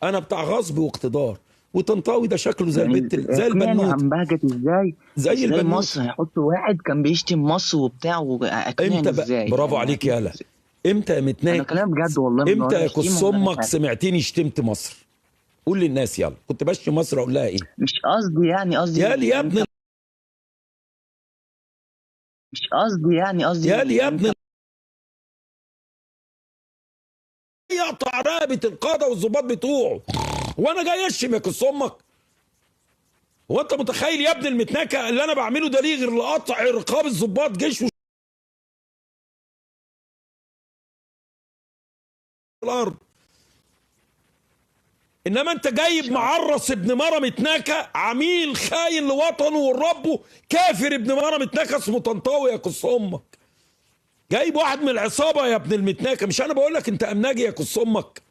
انا بتاع غصب واقتدار. وطنطاوي ده شكله زي يعني البت، زي اقنعني البنوت، عن بهجت ازاي. زي ازاي البنوت. مصر هيحطوا واحد كان بيشتم مصر وبتاع، واقنعني امتى بقى؟ ازاي برافو يعني عليك هتمشي يالا. ازاي؟ امتى يا انا متناك؟ كلام بجد والله، من امتى ولا يا شتيمه كس ولا امك حاجه. سمعتني شتمت مصر؟ قول للناس يلا، كنت بشتي مصر اقول لها ايه؟ مش قصدي يعني، قصدي يا لي يا ان انت، ابن، مش قصدي يعني، قصدي يا لي ان يا انت. ابن، يقطع رقبه القاده والظباط بتوعه وانا جاي اشتم يا كس امك؟ هو انت متخيل يا ابن المتناكه اللي انا بعمله ده ليه غير لقطع رقاب الظباط جيش الارض؟ انما انت جايب مش عارف. معرس ابن مره متناكه، عميل خاين لوطنه وربه، كافر ابن مره متناكه اسمه طنطاوي يا كس امك. جايب واحد من العصابه يا ابن المتناكه. مش انا بقول لك انت امناجي يا كس امك؟